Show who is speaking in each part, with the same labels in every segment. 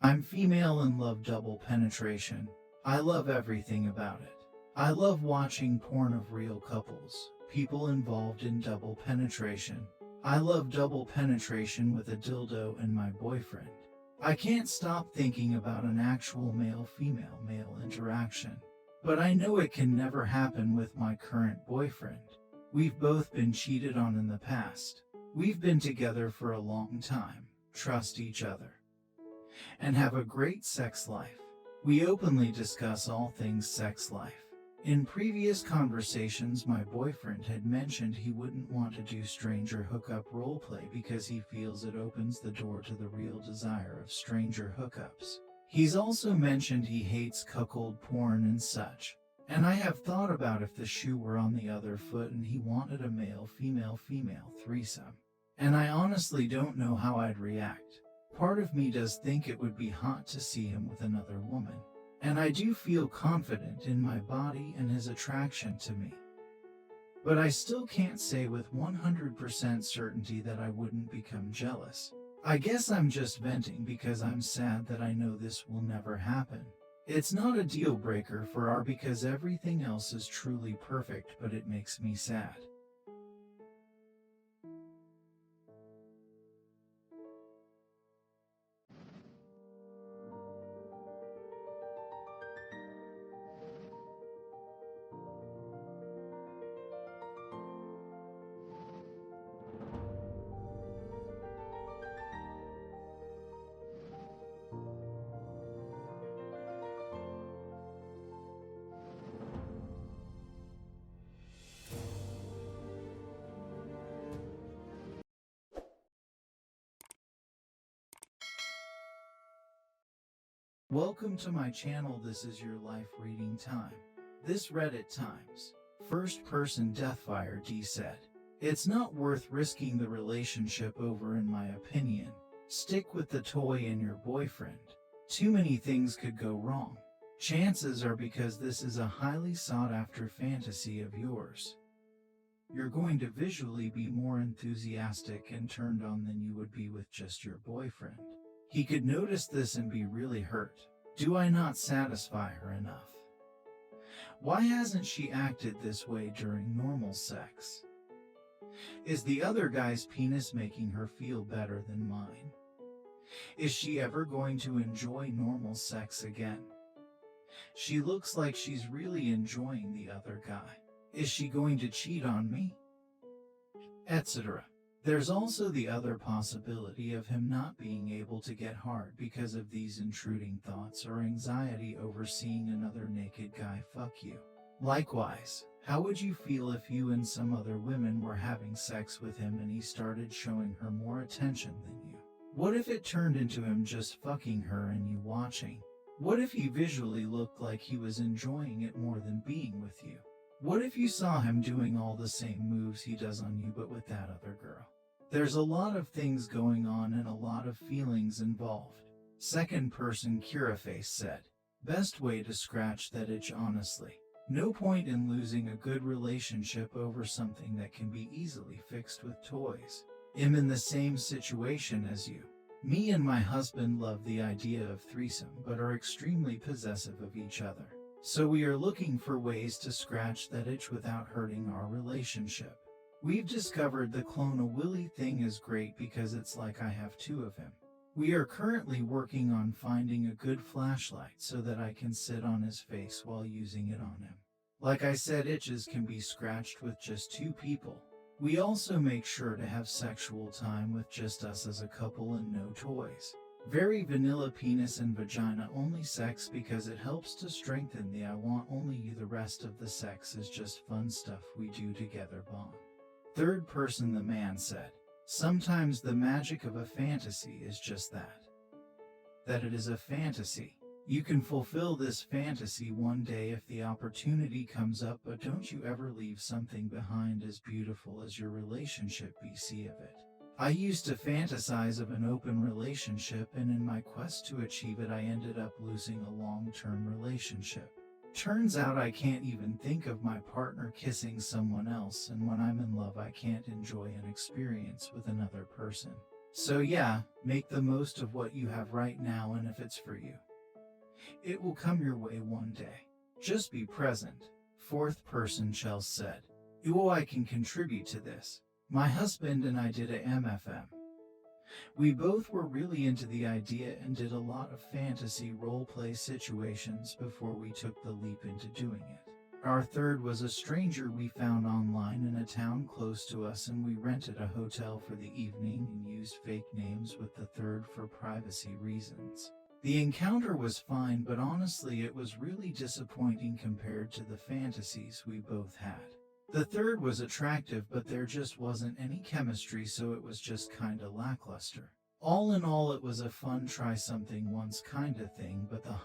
Speaker 1: I'm female and love double penetration. I love everything about it. I love watching porn of real couples, people involved in double penetration. I love double penetration with a dildo and my boyfriend. I can't stop thinking about an actual male-female male interaction. But I know it can never happen with my current boyfriend. We've both been cheated on in the past. We've been together for a long time, trust each other, and have a great sex life. We openly discuss all things sex life. In previous conversations, my boyfriend had mentioned he wouldn't want to do stranger hookup roleplay because he feels it opens the door to the real desire of stranger hookups. He's also mentioned he hates cuckold porn and such. And I have thought about if the shoe were on the other foot and he wanted a male-female-female threesome. And I honestly don't know how I'd react. Part of me does think it would be hot to see him with another woman. And I do feel confident in my body and his attraction to me. But I still can't say with 100% certainty that I wouldn't become jealous. I guess I'm just venting because I'm sad that I know this will never happen. It's not a deal breaker for our because everything else is truly perfect, but it makes me sad. Welcome to my channel. This is your life reading time. This Reddit Times first person Deathfire D said, "It's not worth risking the relationship over in my opinion. Stick with the toy and your boyfriend. Too many things could go wrong. Chances are because this is a highly sought after fantasy of yours. You're going to visually be more enthusiastic and turned on than you would be with just your boyfriend. He could notice this and be really hurt. Do I not satisfy her enough? Why hasn't she acted this way during normal sex? Is the other guy's penis making her feel better than mine? Is she ever going to enjoy normal sex again? She looks like she's really enjoying the other guy. Is she going to cheat on me? Etc." There's also the other possibility of him not being able to get hard because of these intruding thoughts or anxiety over seeing another naked guy fuck you. Likewise, how would you feel if you and some other women were having sex with him and he started showing her more attention than you? What if it turned into him just fucking her and you watching? What if he visually looked like he was enjoying it more than being with you? What if you saw him doing all the same moves he does on you but with that other girl? There's a lot of things going on and a lot of feelings involved. Second person Curaface said, "Best way to scratch that itch honestly. No point in losing a good relationship over something that can be easily fixed with toys. I'm in the same situation as you. Me and my husband love the idea of threesome but are extremely possessive of each other. So we are looking for ways to scratch that itch without hurting our relationship. We've discovered the clone a Willy thing is great because it's like I have two of him. We are currently working on finding a good flashlight so that I can sit on his face while using it on him. Like I said, itches can be scratched with just two people. We also make sure to have sexual time with just us as a couple and no toys. Very vanilla penis and vagina only sex because it helps to strengthen the I want only you, the rest of the sex is just fun stuff we do together bond." Third person the man said, "Sometimes the magic of a fantasy is just that. That it is a fantasy. You can fulfill this fantasy one day if the opportunity comes up, but don't you ever leave something behind as beautiful as your relationship BC of it. I used to fantasize of an open relationship, and in my quest to achieve it I ended up losing a long-term relationship. Turns out I can't even think of my partner kissing someone else, and when I'm in love I can't enjoy an experience with another person. So yeah, make the most of what you have right now, and if it's for you, it will come your way one day. Just be present. Fourth person Chels said. Oh, I can contribute to this. My husband and I did a MFM. We both were really into the idea and did a lot of fantasy roleplay situations before we took the leap into doing it. Our third was a stranger we found online in a town close to us, and we rented a hotel for the evening and used fake names with the third for privacy reasons. The encounter was fine, but honestly it was really disappointing compared to the fantasies we both had. The third was attractive, but there just wasn't any chemistry, so it was just kinda lackluster. All in all, it was a fun try something once kinda thing, but the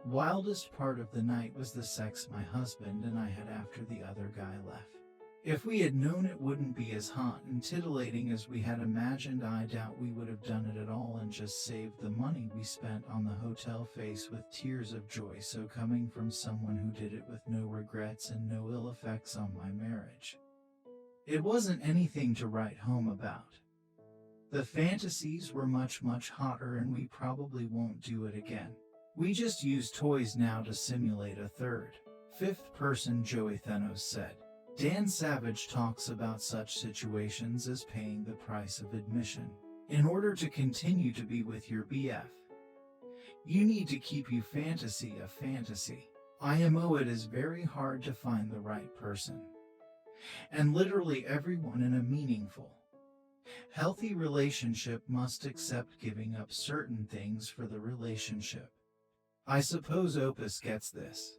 Speaker 1: wildest part of the night was the sex my husband and I had after the other guy left. If we had known it wouldn't be as hot and titillating as we had imagined, I doubt we would have done it at all and just saved the money we spent on the hotel. Face with tears of joy, so coming from someone who did it with no regrets and no ill effects on my marriage. It wasn't anything to write home about. The fantasies were much hotter, and we probably won't do it again. We just use toys now to simulate a third. Fifth person Joey Thenos said. Dan Savage talks about such situations as paying the price of admission. In order to continue to be with your BF, you need to keep your fantasy a fantasy. IMO, it is very hard to find the right person. And literally everyone in a meaningful, healthy relationship must accept giving up certain things for the relationship. I suppose Opus gets this.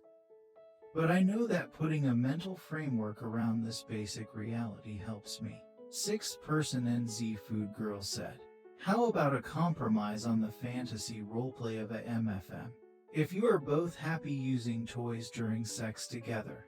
Speaker 1: But I know that putting a mental framework around this basic reality helps me. Sixth person NZ Food Girl said. How about a compromise on the fantasy roleplay of a MFM? If you are both happy using toys during sex together,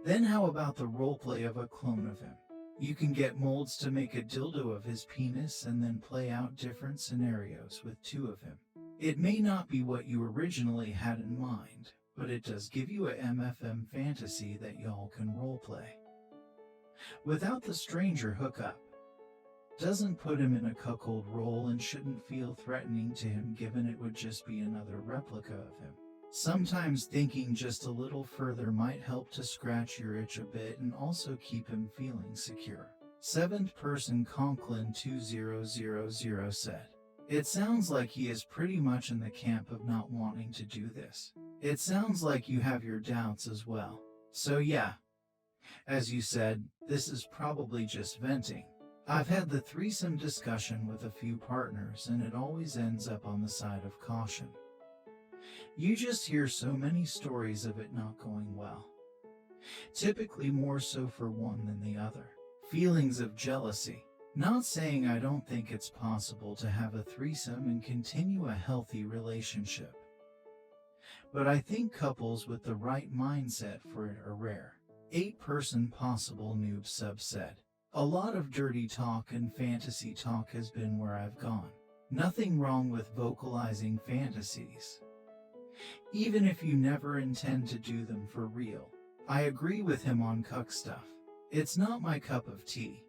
Speaker 1: then how about the roleplay of a clone of him? You can get molds to make a dildo of his penis and then play out different scenarios with two of him. It may not be what you originally had in mind, but it does give you a MFM fantasy that y'all can roleplay. Without the stranger hookup. Doesn't put him in a cuckold role and shouldn't feel threatening to him, given it would just be another replica of him. Sometimes thinking just a little further might help to scratch your itch a bit and also keep him feeling secure. Seventh person Conklin 2000 said. It sounds like he is pretty much in the camp of not wanting to do this. It sounds like you have your doubts as well. So yeah, as you said, this is probably just venting. I've had the threesome discussion with a few partners, and it always ends up on the side of caution. You just hear so many stories of it not going well. Typically more so for one than the other. Feelings of jealousy. Not saying I don't think it's possible to have a threesome and continue a healthy relationship. But I think couples with the right mindset for it are rare. 8-person possible noob sub said. A lot of dirty talk and fantasy talk has been where I've gone. Nothing wrong with vocalizing fantasies, even if you never intend to do them for real. I agree with him on cuck stuff. It's not my cup of tea.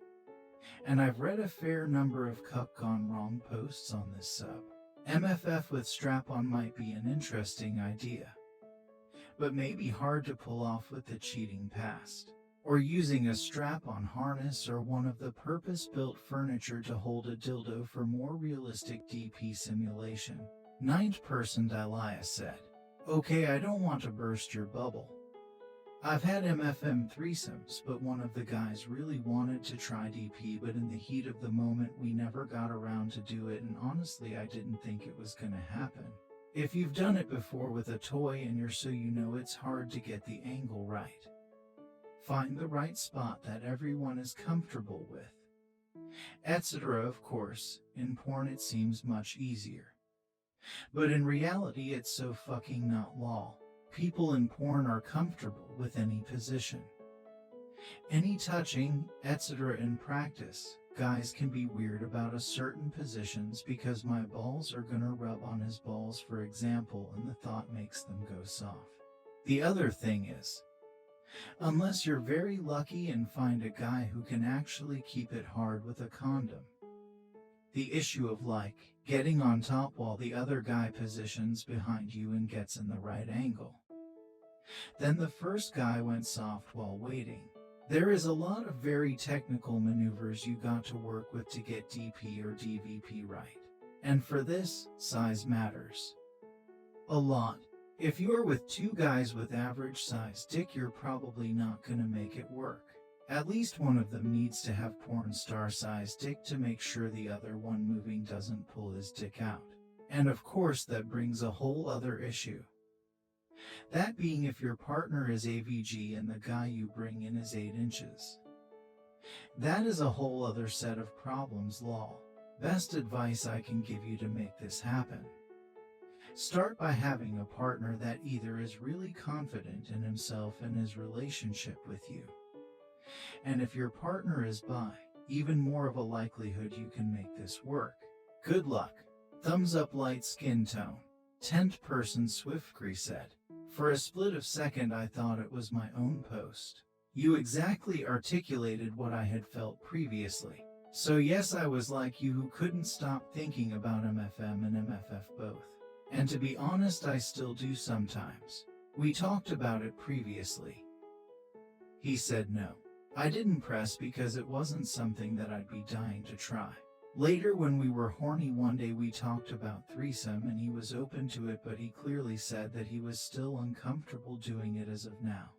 Speaker 1: And I've read a fair number of cuck gone wrong posts on this sub. MFF with strap-on might be an interesting idea, but may be hard to pull off with the cheating past, or using a strap-on harness or one of the purpose-built furniture to hold a dildo for more realistic DP simulation. 9th person Delia said. Okay, I don't want to burst your bubble. I've had MFM threesomes, but one of the guys really wanted to try DP, but in the heat of the moment we never got around to do it, and honestly I didn't think it was gonna happen. If you've done it before with a toy and you're so you know, it's hard to get the angle right. Find the right spot that everyone is comfortable with, etc. Of course, in porn it seems much easier, but in reality it's so fucking not lol. People in porn are comfortable with any position, any touching, etc. In practice, guys can be weird about a certain positions because my balls are gonna rub on his balls, for example, and the thought makes them go soft. The other thing is, Unless you're very lucky and find a guy who can actually keep it hard with a condom. The issue of getting on top while the other guy positions behind you and gets in the right angle. Then the first guy went soft while waiting. There is a lot of very technical maneuvers you got to work with to get DP or DVP right. And for this, size matters a lot. If you're with two guys with average size dick, you're probably not gonna make it work. At least one of them needs to have porn star size dick to make sure the other one moving doesn't pull his dick out. And of course that brings a whole other issue. That being if your partner is AVG and the guy you bring in is 8 inches. That is a whole other set of problems, lol. Best advice I can give you to make this happen. Start by having a partner that either is really confident in himself and his relationship with you. And if your partner is bi, even more of a likelihood you can make this work. Good luck. Thumbs up light skin tone. 10th person Swiftcree said. For a split of second I thought it was my own post. You exactly articulated what I had felt previously. So yes, I was like you who couldn't stop thinking about MFM and MFF both. And to be honest, I still do sometimes. We talked about it previously. He said no. I didn't press because it wasn't something that I'd be dying to try. Later when we were horny one day we talked about threesome and he was open to it, but he clearly said that he was still uncomfortable doing it as of now.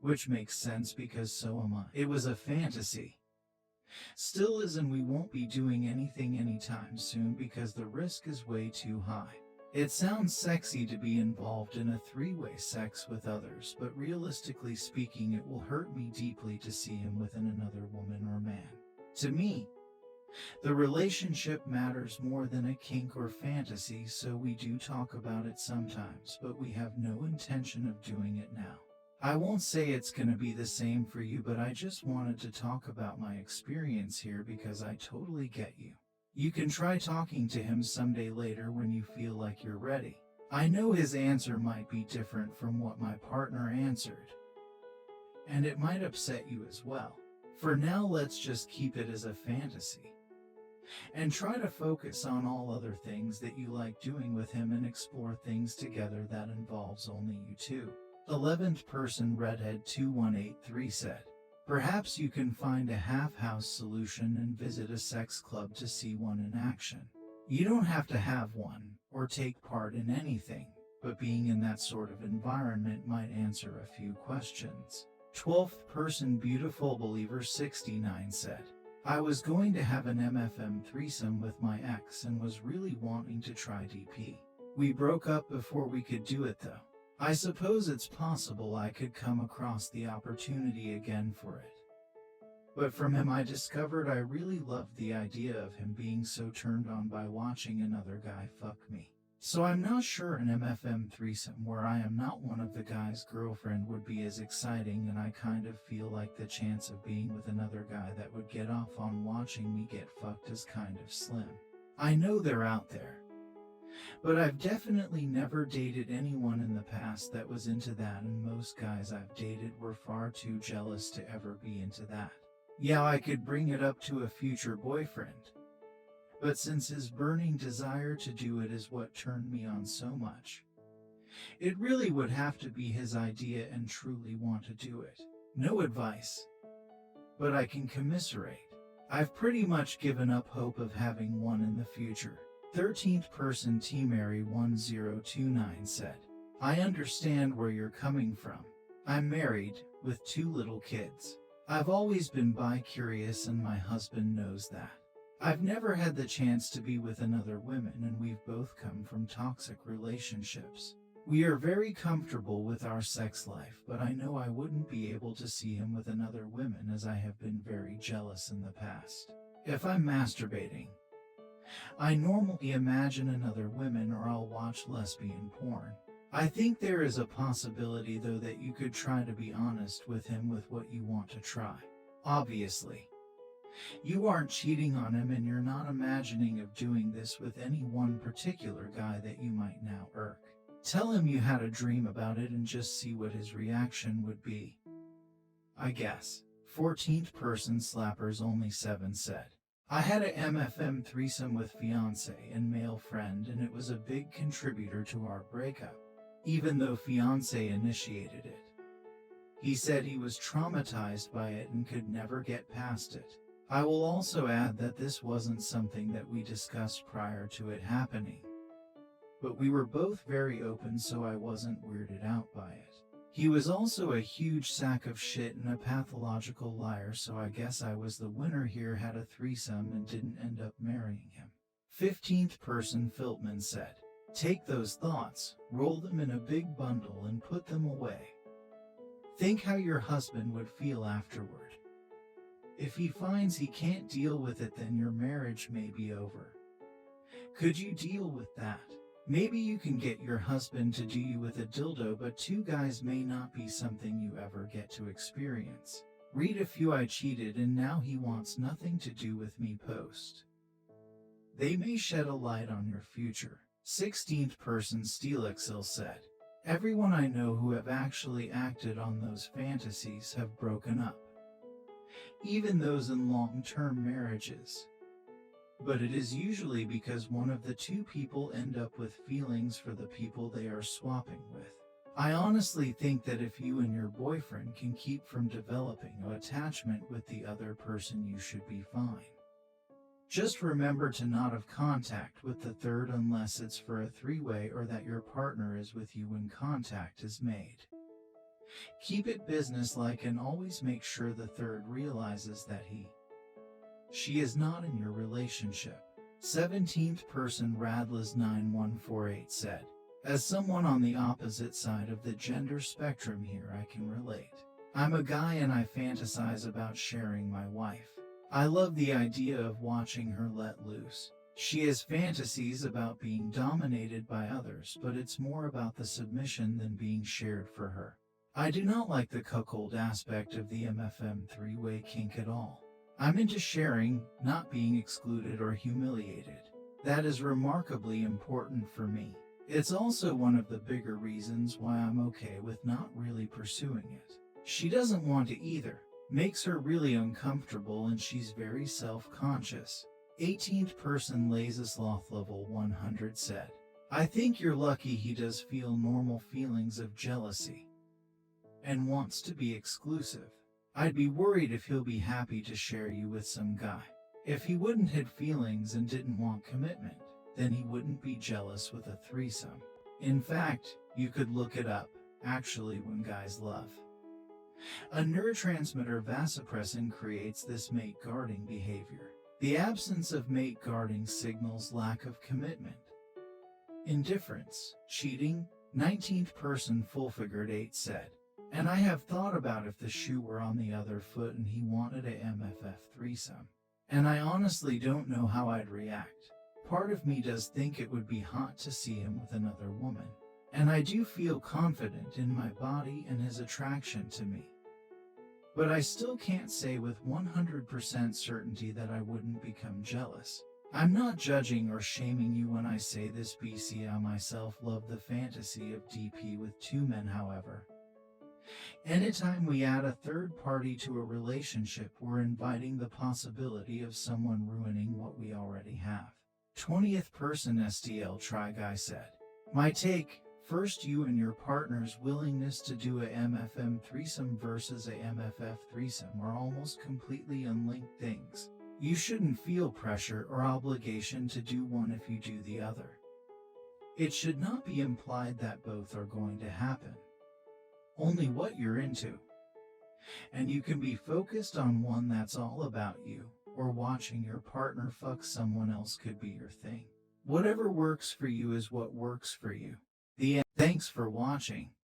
Speaker 1: Which makes sense because so am I. It was a fantasy. Still is, and we won't be doing anything anytime soon because the risk is way too high. It sounds sexy to be involved in a three-way sex with others, but realistically speaking it will hurt me deeply to see him within another woman or man. To me, the relationship matters more than a kink or fantasy, so we do talk about it sometimes, but we have no intention of doing it now. I won't say it's gonna be the same for you, but I just wanted to talk about my experience here because I totally get you. You can try talking to him someday later when you feel like you're ready. I know his answer might be different from what my partner answered, and it might upset you as well. For now, let's just keep it as a fantasy, and try to focus on all other things that you like doing with him and explore things together that involves only you two. 11th person Redhead 2183 said, perhaps you can find a half-house solution and visit a sex club to see one in action. You don't have to have one or take part in anything, but being in that sort of environment might answer a few questions. 12th person Beautiful Believer 69 said, I was going to have an MFM threesome with my ex and was really wanting to try DP. We broke up before we could do it though. I suppose it's possible I could come across the opportunity again for it. But from him I discovered I really loved the idea of him being so turned on by watching another guy fuck me. So I'm not sure an MFM threesome where I am not one of the guy's girlfriend would be as exciting, and I kind of feel like the chance of being with another guy that would get off on watching me get fucked is kind of slim. I know they're out there, but I've definitely never dated anyone in the past that was into that, and most guys I've dated were far too jealous to ever be into that. Yeah, I could bring it up to a future boyfriend, but since his burning desire to do it is what turned me on so much, it really would have to be his idea and truly want to do it. No advice, but I can commiserate. I've pretty much given up hope of having one in the future. 13th person T-Mary1029 said, I understand where you're coming from. I'm married, with 2 little kids. I've always been bi-curious and my husband knows that. I've never had the chance to be with another woman, and we've both come from toxic relationships. We are very comfortable with our sex life, but I know I wouldn't be able to see him with another woman as I have been very jealous in the past. If I'm masturbating, I normally imagine another woman or I'll watch lesbian porn. I think there is a possibility though that you could try to be honest with him with what you want to try. Obviously, you aren't cheating on him and you're not imagining of doing this with any one particular guy that you might now irk. Tell him you had a dream about it and just see what his reaction would be. I guess. 14th person slappers only 7 said. I had a MFM threesome with fiance and male friend, and it was a big contributor to our breakup, even though fiance initiated it. He said he was traumatized by it and could never get past it. I will also add that this wasn't something that we discussed prior to it happening, but we were both very open, so I wasn't weirded out by it. He was also a huge sack of shit and a pathological liar, so I guess I was the winner here, had a threesome and didn't end up marrying him. 15th person Filtman said, take those thoughts, roll them in a big bundle and put them away. Think how your husband would feel afterward. If he finds he can't deal with it, then your marriage may be over. Could you deal with that? Maybe you can get your husband to do you with a dildo, but 2 guys may not be something you ever get to experience. Read a few I cheated and now he wants nothing to do with me post. They may shed a light on your future. 16th person Steelixil said, everyone I know who have actually acted on those fantasies have broken up. Even those in long-term marriages. But it is usually because one of the 2 people end up with feelings for the people they are swapping with. I honestly think that if you and your boyfriend can keep from developing an attachment with the other person, you should be fine. Just remember to not have contact with the third unless it's for a 3-way or that your partner is with you when contact is made. Keep it businesslike and always make sure the third realizes that she is not in your relationship. 17th person Radlas9148 said, as someone on the opposite side of the gender spectrum here, I can relate. I'm a guy and I fantasize about sharing my wife. I love the idea of watching her let loose. She has fantasies about being dominated by others, but it's more about the submission than being shared for her. I do not like the cuckold aspect of the MFM 3-way kink at all. I'm into sharing, not being excluded or humiliated. That is remarkably important for me. It's also one of the bigger reasons why I'm okay with not really pursuing it. She doesn't want to either. Makes her really uncomfortable and she's very self-conscious. 18th person Lazisloth level 100 said, I think you're lucky he does feel normal feelings of jealousy and wants to be exclusive. I'd be worried if he'll be happy to share you with some guy. If he wouldn't have feelings and didn't want commitment, then he wouldn't be jealous with a threesome. In fact, you could look it up, actually, when guys love. A neurotransmitter vasopressin creates this mate guarding behavior. The absence of mate guarding signals lack of commitment. Indifference, cheating, 19th person Full-Figured 8 said, and I have thought about if the shoe were on the other foot and he wanted a MFF threesome. And I honestly don't know how I'd react. Part of me does think it would be hot to see him with another woman. And I do feel confident in my body and his attraction to me. But I still can't say with 100% certainty that I wouldn't become jealous. I'm not judging or shaming you when I say this, BC. I myself love the fantasy of DP with 2 men, however. Anytime we add a third party to a relationship, we're inviting the possibility of someone ruining what we already have. 20th person STL Try Guy said, my take, first you and your partner's willingness to do a MFM threesome versus a MFF threesome are almost completely unlinked things. You shouldn't feel pressure or obligation to do one if you do the other. It should not be implied that both are going to happen. Only what you're into. And you can be focused on one that's all about you, or watching your partner fuck someone else could be your thing. Whatever works for you is what works for you. The end. Thanks for watching.